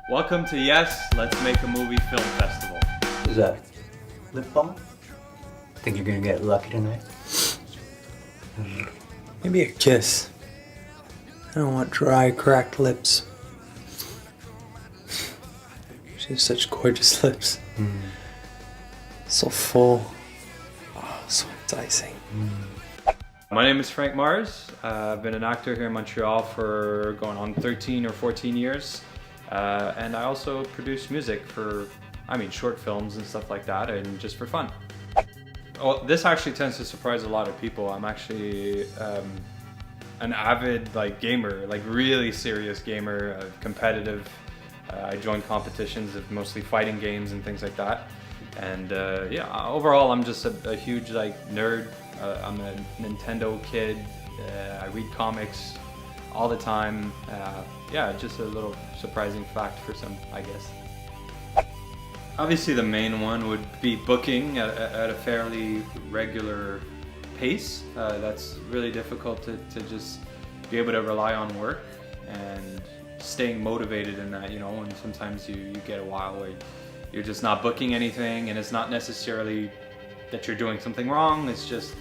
Welcome to Yes, Let's Make a Movie Film Festival. Is that lip balm? Think you're gonna get lucky tonight? Maybe a kiss. I don't want dry, cracked lips. She has such gorgeous lips. So full. Oh, so enticing. My name is Frank Mars. I've been an actor here in Montreal for going on 13 or 14 years. And I also produce music for, short films and stuff like that, and just for fun. Well, this actually tends to surprise a lot of people. I'm actually an avid gamer, really serious gamer, competitive. I join competitions of mostly fighting games and things like that. And overall I'm just a huge nerd. I'm a Nintendo kid. I read comics all the time. Just a little surprising fact for some, I guess. Obviously the main one would be booking at a fairly regular pace. That's really difficult to just be able to rely on work and staying motivated in that, and sometimes you get a while where you're just not booking anything, and it's not necessarily that you're doing something wrong, it's just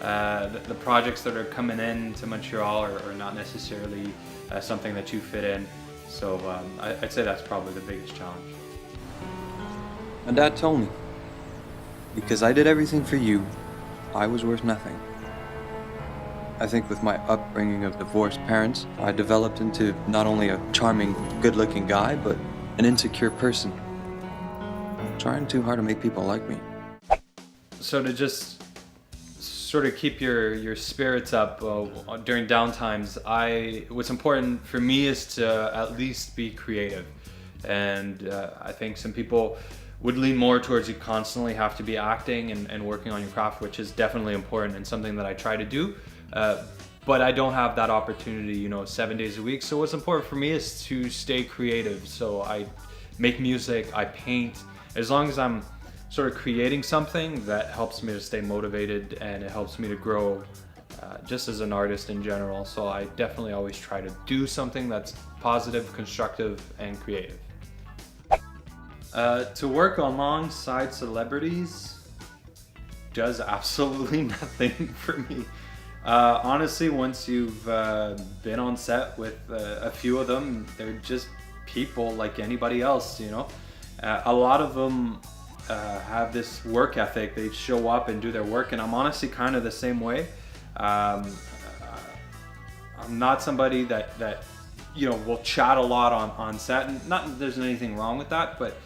the projects that are coming in to Montreal are not necessarily something that you fit in. So I'd say that's probably the biggest challenge. My dad told me, because I did everything for you, I was worth nothing. I think with my upbringing of divorced parents, I developed into not only a charming, good-looking guy, but an insecure person. Trying too hard to make people like me. So to just sort of keep your spirits up during downtimes, what's important for me is to at least be creative. And I think some people would lean more towards you constantly have to be acting and working on your craft, which is definitely important and something that I try to do. But I don't have that opportunity, 7 days a week. So what's important for me is to stay creative. So I make music, I paint. As long as I'm sort of creating something, that helps me to stay motivated, and it helps me to grow just as an artist in general. So I definitely always try to do something that's positive, constructive, and creative. To work alongside celebrities does absolutely nothing for me. Honestly, once you've been on set with a few of them, they're just people like anybody else, A lot of them have this work ethic. They show up and do their work, and I'm honestly kind of the same way. I'm not somebody that will chat a lot on set, and not that there's anything wrong with that, but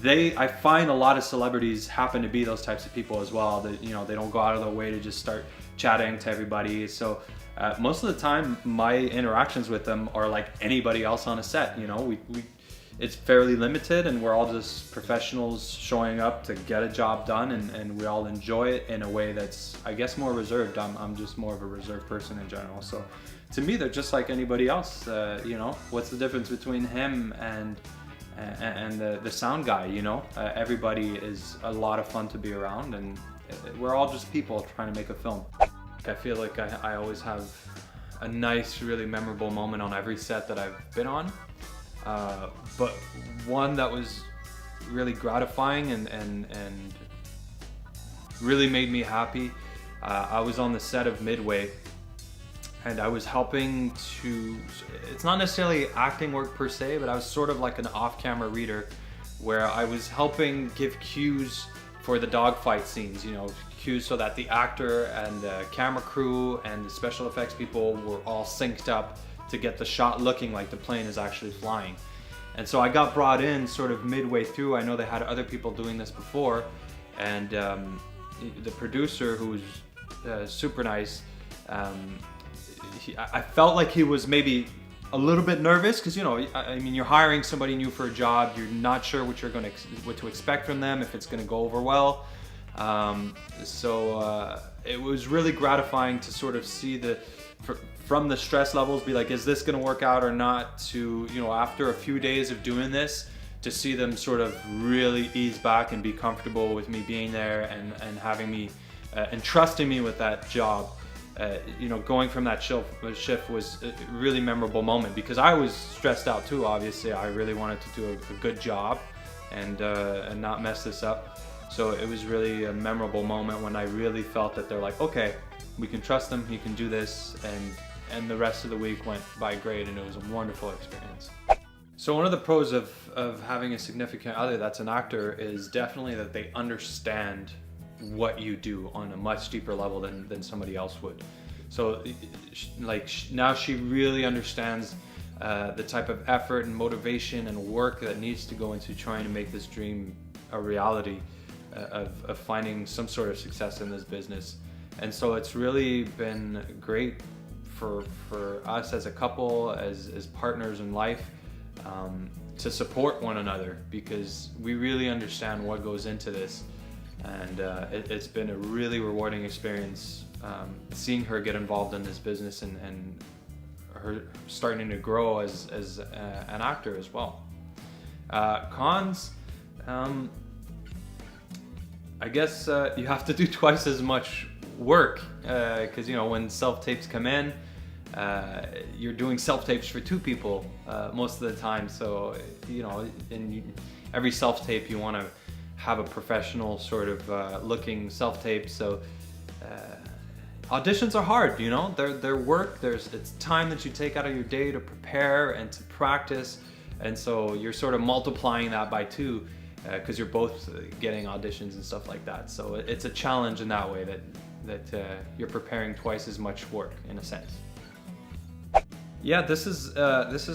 I find a lot of celebrities happen to be those types of people as well. That they don't go out of their way to just start chatting to everybody. So most of the time, my interactions with them are like anybody else on a set. It's fairly limited, and we're all just professionals showing up to get a job done, and we all enjoy it in a way that's, I guess, more reserved. I'm just more of a reserved person in general. So to me, they're just like anybody else. What's the difference between him and the sound guy? Everybody is a lot of fun to be around, and we're all just people trying to make a film. I feel like I always have a nice, really memorable moment on every set that I've been on. But one that was really gratifying and really made me happy. I was on the set of Midway, and I was helping to, it's not necessarily acting work per se, but I was sort of like an off-camera reader, where I was helping give cues for the dogfight scenes, cues so that the actor and the camera crew and the special effects people were all synced up to get the shot looking like the plane is actually flying. And so I got brought in sort of midway through. I know they had other people doing this before, and the producer, who was super nice, I felt like he was maybe a little bit nervous, because you're hiring somebody new for a job. You're not sure what to expect from them, if it's going to go over well. So it was really gratifying to sort of see from the stress levels, be like, is this going to work out or not, to after a few days of doing this, to see them sort of really ease back and be comfortable with me being there and having me and trusting me with that job. you know, going from that shift was a really memorable moment because I was stressed out too. Obviously, I really wanted to do a good job and not mess this up. So it was really a memorable moment when I really felt that they're like, okay, we can trust him, he can do this, and the rest of the week went by great, and it was a wonderful experience. So one of the pros of having a significant other that's an actor is definitely that they understand what you do on a much deeper level than somebody else would. So like now she really understands the type of effort and motivation and work that needs to go into trying to make this dream a reality of finding some sort of success in this business. And so it's really been great for us as a couple, as partners in life, to support one another because we really understand what goes into this. And it's been a really rewarding experience seeing her get involved in this business and her starting to grow as an actor as well. Cons, I guess you have to do twice as much work because you know when self-tapes come in, you're doing self-tapes for two people most of the time. So you know, in every self-tape you want to have a professional sort of looking self-tape. So auditions are hard, you know, they're work. It's time that you take out of your day to prepare and to practice, and so you're sort of multiplying that by two because you're both getting auditions and stuff like that. So it's a challenge in that way that you're preparing twice as much work in a sense. Yeah, this is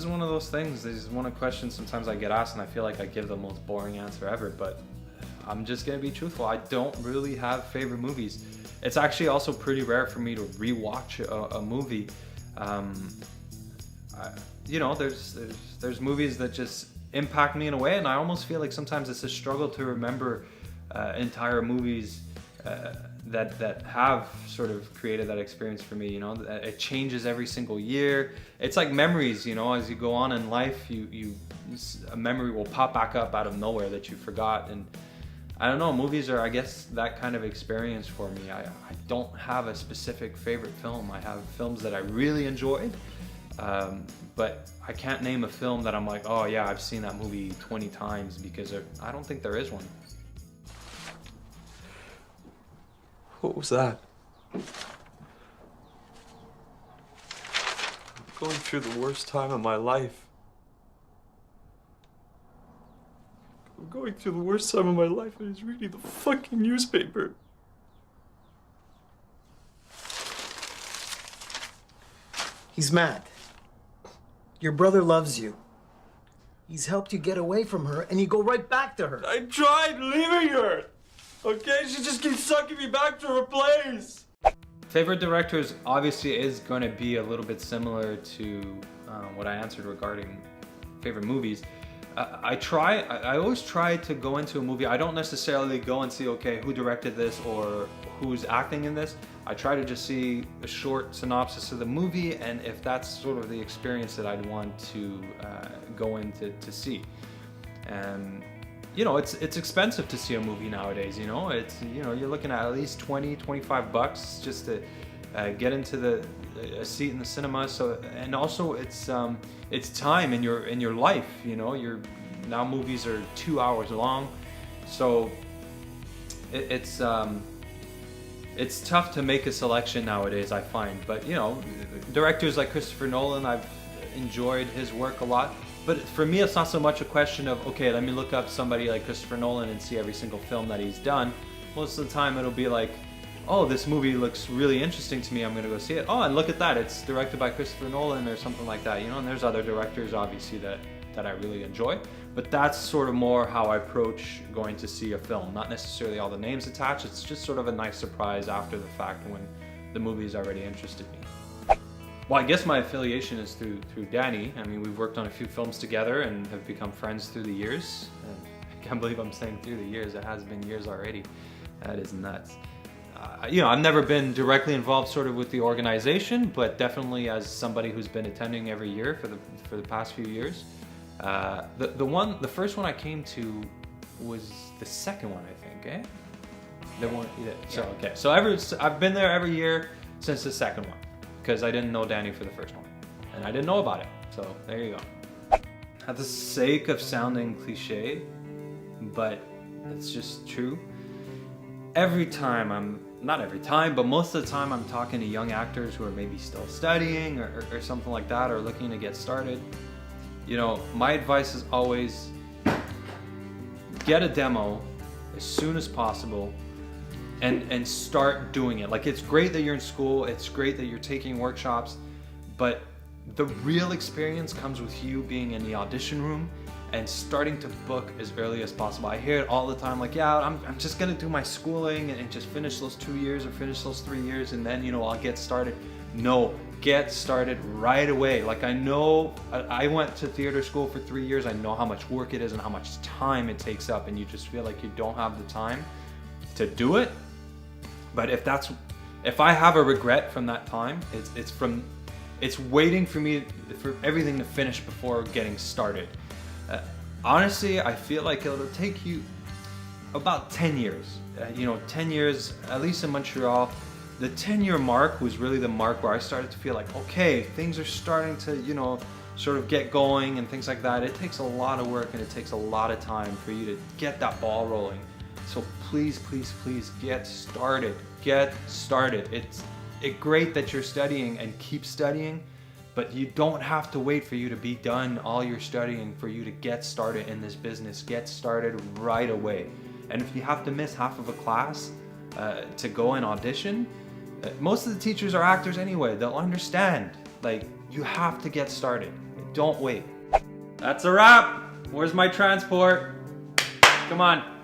one of those things. This is one of the questions sometimes I get asked, and I feel like I give the most boring answer ever. But I'm just gonna be truthful. I don't really have favorite movies. It's actually also pretty rare for me to rewatch a movie. You know, there's movies that just impact me in a way, and I almost feel like sometimes it's a struggle to remember entire movies that have sort of created that experience for me. You know, it changes every single year. It's like memories, you know, as you go on in life, a memory will pop back up out of nowhere that you forgot. And I don't know, movies are, I guess, that kind of experience for me. I don't have a specific favorite film. I have films that I really enjoyed, but I can't name a film that I'm like, oh yeah, I've seen that movie 20 times, because I don't think there is one. What was that? I'm going through the worst time of my life. I'm going through the worst time of my life, and he's reading the fucking newspaper. He's mad. Your brother loves you. He's helped you get away from her, and you go right back to her. I tried leaving her. Okay, she just keeps sucking me back to her place. Favorite directors obviously is going to be a little bit similar to what I answered regarding favorite movies. I always try to go into a movie. I don't necessarily go and see, okay, who directed this or who's acting in this. I try to just see a short synopsis of the movie, and if that's sort of the experience that I'd want to go in to see. And you know, it's expensive to see a movie nowadays. You know, you're looking at least $20-25 just to get into a seat in the cinema. So, and also it's time in your life. You know, now movies are 2 hours long, so it's tough to make a selection nowadays, I find. But you know, directors like Christopher Nolan, I've enjoyed his work a lot. But for me, it's not so much a question of, okay, let me look up somebody like Christopher Nolan and see every single film that he's done. Most of the time it'll be like, oh, this movie looks really interesting to me, I'm gonna go see it. Oh, and look at that, it's directed by Christopher Nolan or something like that, you know, and there's other directors obviously that I really enjoy. But that's sort of more how I approach going to see a film. Not necessarily all the names attached, it's just sort of a nice surprise after the fact when the movie's already interested me. Well, I guess my affiliation is through Danny. I mean, we've worked on a few films together and have become friends through the years. And I can't believe I'm saying through the years. It has been years already. That is nuts. You know, I've never been directly involved sort of with the organization, but definitely as somebody who's been attending every year for the past few years. The first one I came to was the second one, I think, eh? The one, yeah. So okay. So I've been there every year. since the second one, because I didn't know Danny for the first one, and I didn't know about it. So there you go. At the sake of sounding cliche, but it's just true. Every time not every time, but most of the time I'm talking to young actors who are maybe still studying or something like that, or looking to get started. You know, my advice is always get a demo as soon as possible and start doing it. Like, it's great that you're in school, it's great that you're taking workshops, but the real experience comes with you being in the audition room and starting to book as early as possible. I hear it all the time, like, yeah, I'm just gonna do my schooling and just finish those 2 years or finish those 3 years, and then, you know, I'll get started. No, get started right away. Like, I know, I went to theater school for 3 years. I know how much work it is and how much time it takes up, and you just feel like you don't have the time to do it. But if I have a regret from that time, it's waiting for me for everything to finish before getting started. Honestly, I feel like it'll take you about 10 years. 10 years, at least in Montreal. The 10-year mark was really the mark where I started to feel like, okay, things are starting to, you know, sort of get going and things like that. It takes a lot of work and it takes a lot of time for you to get that ball rolling. So please, please, please get started. Get started. It's great that you're studying, and keep studying, but you don't have to wait for you to be done all your studying for you to get started in this business. Get started right away. And if you have to miss half of a class to go and audition, most of the teachers are actors anyway. They'll understand. Like, you have to get started. Don't wait. That's a wrap. Where's my transport? Come on.